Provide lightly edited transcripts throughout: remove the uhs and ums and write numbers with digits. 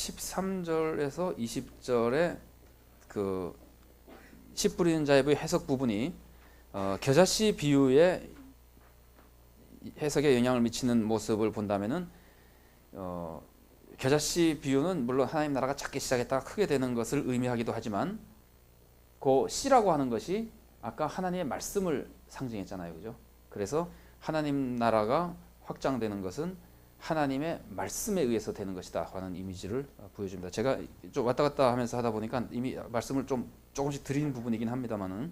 13절에서 20절에 그 씨 뿌리는 자의 해석 부분이 겨자씨 비유의 해석에 영향을 미치는 모습을 본다면은 겨자씨 비유는 물론 하나님 나라가 작게 시작했다가 크게 되는 것을 의미하기도 하지만 그 씨라고 하는 것이 아까 하나님의 말씀을 상징했잖아요, 그죠? 그래서 하나님 나라가 확장되는 것은 하나님의 말씀에 의해서 되는 것이다 하는 이미지를 보여줍니다. 제가 좀 왔다 갔다 하면서 하다 보니까 이미 말씀을 조금씩 드린 부분이긴 합니다만은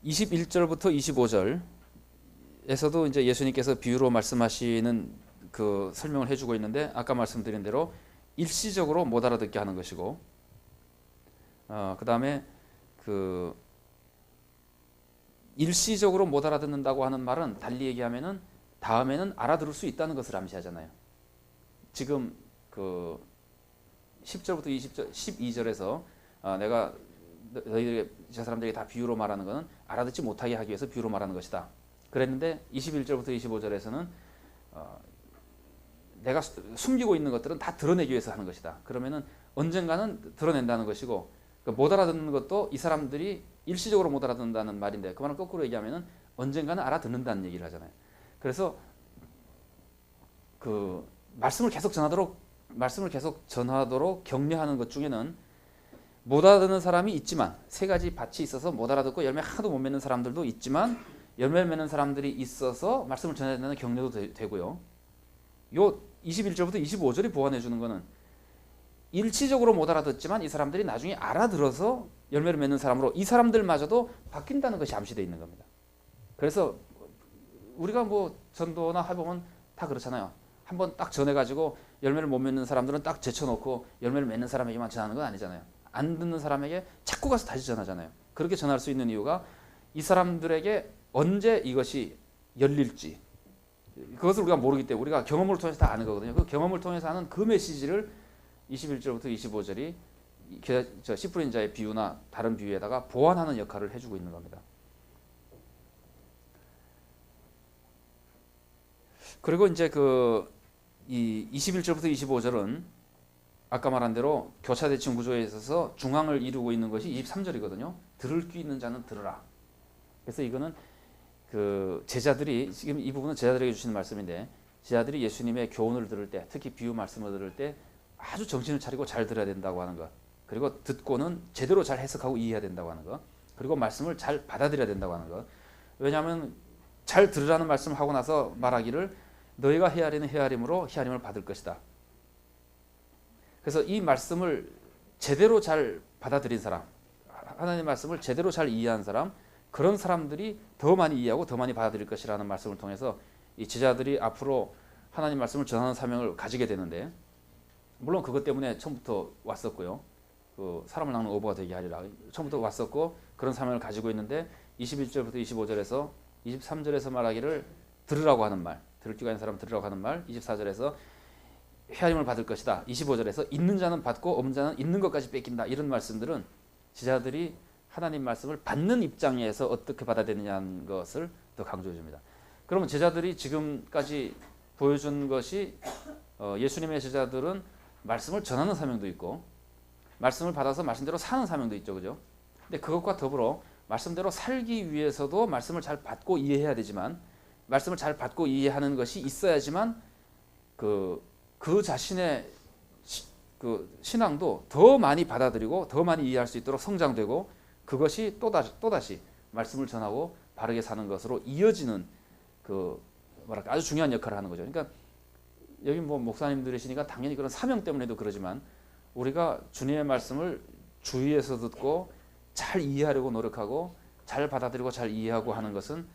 21절부터 25절에서도 이제 예수님께서 비유로 말씀하시는 그 설명을 해주고 있는데 아까 말씀드린 대로 일시적으로 못 알아듣게 하는 것이고 그 다음에 그 일시적으로 못 알아듣는다고 하는 말은 달리 얘기하면은 다음에는 알아들을 수 있다는 것을 암시하잖아요. 지금 그 10절부터 20절, 12절에서 내가 너희들에게 저 사람들에게 다 비유로 말하는 것은 알아듣지 못하게 하기 위해서 비유로 말하는 것이다. 그랬는데 21절부터 25절에서는 내가 숨기고 있는 것들은 다 드러내기 위해서 하는 것이다. 그러면은 언젠가는 드러낸다는 것이고 못 알아듣는 것도 이 사람들이 일시적으로 못 알아듣는다는 말인데 그 말은 거꾸로 얘기하면은 언젠가는 알아듣는다는 얘기를 하잖아요. 그래서 그 말씀을 계속 전하도록 격려하는 것 중에는 못 알아듣는 사람이 있지만 세 가지 밭이 있어서 못 알아듣고 열매 하나도 못 맺는 사람들도 있지만 열매 맺는 사람들이 있어서 말씀을 전해야 되는 격려도 되고요. 요 21절부터 25절이 보완해 주는 거는 일시적으로 못 알아듣지만 이 사람들이 나중에 알아들어서 열매를 맺는 사람으로 이 사람들마저도 바뀐다는 것이 암시되어 있는 겁니다. 그래서 우리가 뭐 전도나 해보면 다 그렇잖아요. 한번 딱 전해가지고 열매를 못 맺는 사람들은 딱 제쳐놓고 열매를 맺는 사람에게만 전하는 건 아니잖아요. 안 듣는 사람에게 자꾸 가서 다시 전하잖아요. 그렇게 전할 수 있는 이유가 이 사람들에게 언제 이것이 열릴지 그것을 우리가 모르기 때문에 우리가 경험을 통해서 다 아는 거거든요. 그 경험을 통해서 하는 그 메시지를 21절부터 25절이 씨 뿌린 자의 비유나 다른 비유에다가 보완하는 역할을 해주고 있는 겁니다. 그리고 이제 이 21절부터 25절은 아까 말한 대로 교차대칭 구조에 있어서 중앙을 이루고 있는 것이 23절이거든요. 들을 귀 있는 자는 들으라. 그래서 이거는 그 제자들이 지금 이 부분은 제자들에게 주시는 말씀인데 제자들이 예수님의 교훈을 들을 때 특히 비유 말씀을 들을 때 아주 정신을 차리고 잘 들어야 된다고 하는 것, 그리고 듣고는 제대로 잘 해석하고 이해해야 된다고 하는 것, 그리고 말씀을 잘 받아들여야 된다고 하는 것. 왜냐하면 잘 들으라는 말씀을 하고 나서 말하기를 너희가 헤아리는 헤아림으로 헤아림을 받을 것이다. 그래서 이 말씀을 제대로 잘 받아들인 사람, 하나님의 말씀을 제대로 잘 이해한 사람, 그런 사람들이 더 많이 이해하고 더 많이 받아들일 것이라는 말씀을 통해서 이 제자들이 앞으로 하나님 말씀을 전하는 사명을 가지게 되는데 물론 그것 때문에 처음부터 왔었고요. 그 사람을 낚는 어부가 되게 하리라. 처음부터 왔었고 그런 사명을 가지고 있는데 21절부터 25절에서 23절에서 말하기를 들으라고 하는 말, 들을 귀가 있는 사람 들으라고 하는 말, 24절에서 헤아림을 받을 것이다. 25절에서 있는 자는 받고 없는 자는 있는 것까지 뺏긴다. 이런 말씀들은 제자들이 하나님 말씀을 받는 입장에서 어떻게 받아들이냐는 것을 더 강조해 줍니다. 그러면 제자들이 지금까지 보여준 것이 예수님의 제자들은 말씀을 전하는 사명도 있고 말씀을 받아서 말씀대로 사는 사명도 있죠. 그죠? 근데 그것과 더불어 말씀대로 살기 위해서도 말씀을 잘 받고 이해해야 되지만 말씀을 잘 받고 이해하는 것이 있어야지만 그 자신의 그 신앙도 더 많이 받아들이고 더 많이 이해할 수 있도록 성장되고 그것이 또다시 말씀을 전하고 바르게 사는 것으로 이어지는 그 뭐랄까 아주 중요한 역할을 하는 거죠. 그러니까 여기 뭐 목사님들이시니까 당연히 그런 사명 때문에도 그러지만 우리가 주님의 말씀을 주위에서 듣고 잘 이해하려고 노력하고 잘 받아들이고 잘 이해하고 하는 것은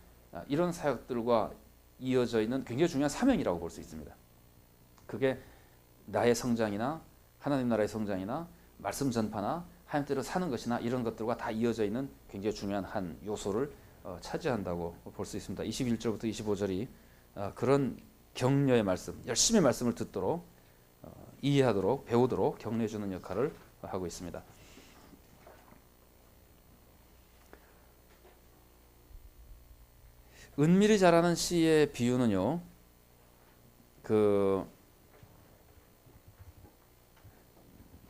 이런 사역들과 이어져 있는 굉장히 중요한 사명이라고 볼 수 있습니다. 그게 나의 성장이나 하나님 나라의 성장이나 말씀 전파나 하나님 대로 사는 것이나 이런 것들과 다 이어져 있는 굉장히 중요한 한 요소를 차지한다고 볼 수 있습니다. 21절부터 25절이 그런 격려의 말씀, 열심히 말씀을 듣도록 이해하도록 배우도록 격려해 주는 역할을 하고 있습니다. 은밀히 자라는 씨의 비유는요, 그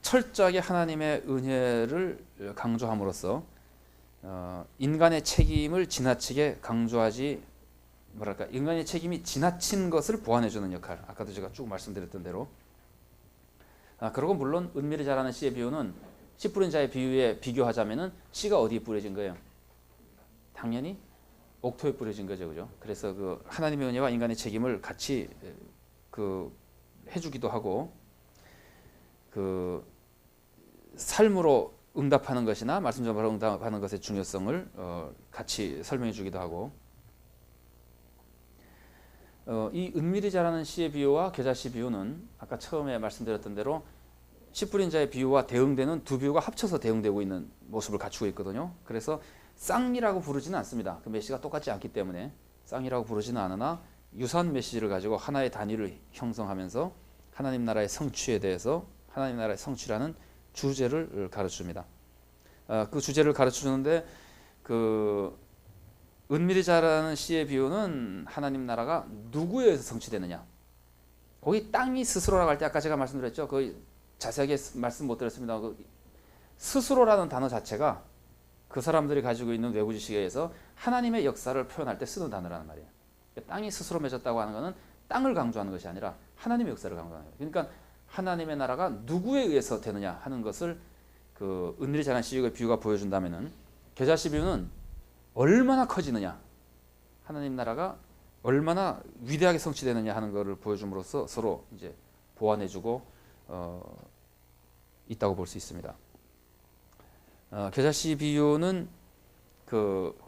철저하게 하나님의 은혜를 강조함으로써 인간의 책임을 지나치게 강조하지 뭐랄까 인간의 책임이 지나친 것을 보완해주는 역할. 아까도 제가 쭉 말씀드렸던 대로. 그리고 물론 은밀히 자라는 씨의 비유는 씨 뿌린 자의 비유에 비교하자면은 씨가 어디에 뿌려진 거예요? 당연히 옥토에 뿌려진 거죠, 그죠? 그래서 그 하나님의 은혜와 인간의 책임을 같이 그 해주기도 하고 그 삶으로 응답하는 것이나 말씀 전파로 응답하는 것의 중요성을 같이 설명해 주기도 하고 이 은밀히 자라는 씨의 비유와 겨자씨 비유는 아까 처음에 말씀드렸던 대로 씨 뿌린 자의 비유와 대응되는 두 비유가 합쳐서 대응되고 있는 모습을 갖추고 있거든요. 그래서 쌍이라고 부르지는 않습니다. 그 메시지가 똑같지 않기 때문에 쌍이라고 부르지는 않으나 유사한 메시지를 가지고 하나의 단위를 형성하면서 하나님 나라의 성취에 대해서 하나님 나라의 성취라는 주제를 가르쳐줍니다. 그 주제를 가르쳐주는데 그 은밀히 자라는 씨의 비유는 하나님 나라가 누구에 의해서 성취되느냐. 거기 땅이 스스로라고 할 때 아까 제가 말씀드렸죠. 거의 자세하게 말씀 못 드렸습니다. 그 스스로라는 단어 자체가 그 사람들이 가지고 있는 외부 지식에 의해서 하나님의 역사를 표현할 때 쓰는 단어라는 말이에요. 땅이 스스로 맺었다고 하는 것은 땅을 강조하는 것이 아니라 하나님의 역사를 강조하는 거예요. 그러니까 하나님의 나라가 누구에 의해서 되느냐 하는 것을 그 은밀히 자란 씨의 비유가 보여준다면은 겨자씨 비유는 얼마나 커지느냐, 하나님 나라가 얼마나 위대하게 성취되느냐 하는 것을 보여줌으로써 서로 이제 보완해주고 있다고 볼 수 있습니다. 겨자씨 비유는 그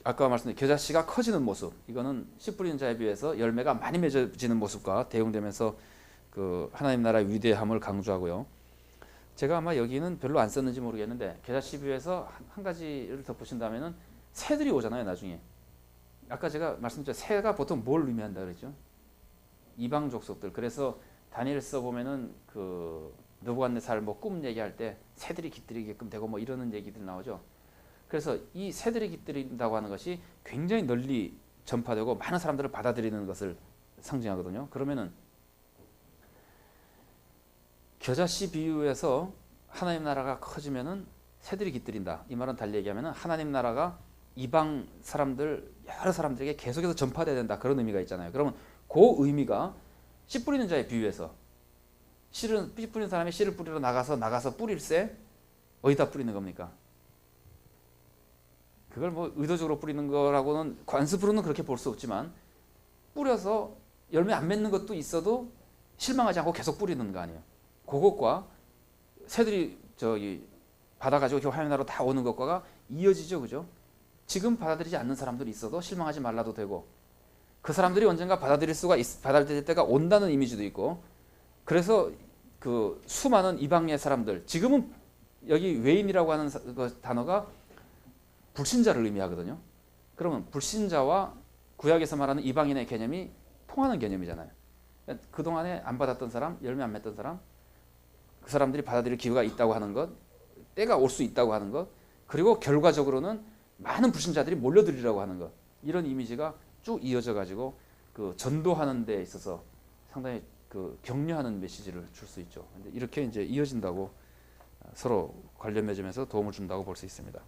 아까 말씀드린 겨자씨가 커지는 모습, 이거는 씨 뿌리는 자에 비해서 열매가 많이 맺어지는 모습과 대응되면서 그 하나님 나라의 위대함을 강조하고요. 제가 아마 여기는 별로 안 썼는지 모르겠는데 겨자씨 비유에서 한 가지를 덧붙인다면은 새들이 오잖아요, 나중에. 아까 제가 말씀드렸죠. 새가 보통 뭘 의미한다 그랬죠? 이방 족속들. 그래서 다니엘서 보면은 그 느부갓네살 뭐 꿈 얘기할 때 새들이 깃들이게끔 되고 뭐 이러는 얘기들이 나오죠. 그래서 이 새들이 깃들인다고 하는 것이 굉장히 널리 전파되고 많은 사람들을 받아들이는 것을 상징하거든요. 그러면은 겨자씨 비유에서 하나님 나라가 커지면은 새들이 깃들인다. 이 말은 달리 얘기하면은 하나님 나라가 이방 사람들 여러 사람들에게 계속해서 전파돼야 된다. 그런 의미가 있잖아요. 그러면 그 의미가 씨 뿌리는 자의 비유에서 씨 뿌리는 사람이 씨를 뿌리러 나가서 뿌릴새 어디다 뿌리는 겁니까? 그걸 뭐 의도적으로 뿌리는 거라고는 관습으로는 그렇게 볼 수 없지만 뿌려서 열매 안 맺는 것도 있어도 실망하지 않고 계속 뿌리는 거 아니에요. 그것과 새들이 저기 받아가지고 하나님 나라로 다 오는 것과가 이어지죠, 그죠? 지금 받아들이지 않는 사람들이 있어도 실망하지 말라도 되고 그 사람들이 언젠가 받아들일 때가 온다는 이미지도 있고 그래서 그 수많은 이방의 사람들 지금은 여기 외인이라고 하는 단어가 불신자를 의미하거든요. 그러면 불신자와 구약에서 말하는 이방인의 개념이 통하는 개념이잖아요. 그동안에 안 받았던 사람, 열매 안 맺던 사람, 그 사람들이 받아들일 기회가 있다고 하는 것, 때가 올 수 있다고 하는 것, 그리고 결과적으로는 많은 불신자들이 몰려들이라고 하는 것, 이런 이미지가 쭉 이어져 가지고 그 전도하는 데 있어서 상당히 그 격려하는 메시지를 줄 수 있죠. 이렇게 이제 이어진다고 서로 관련 맺으면서 도움을 준다고 볼 수 있습니다.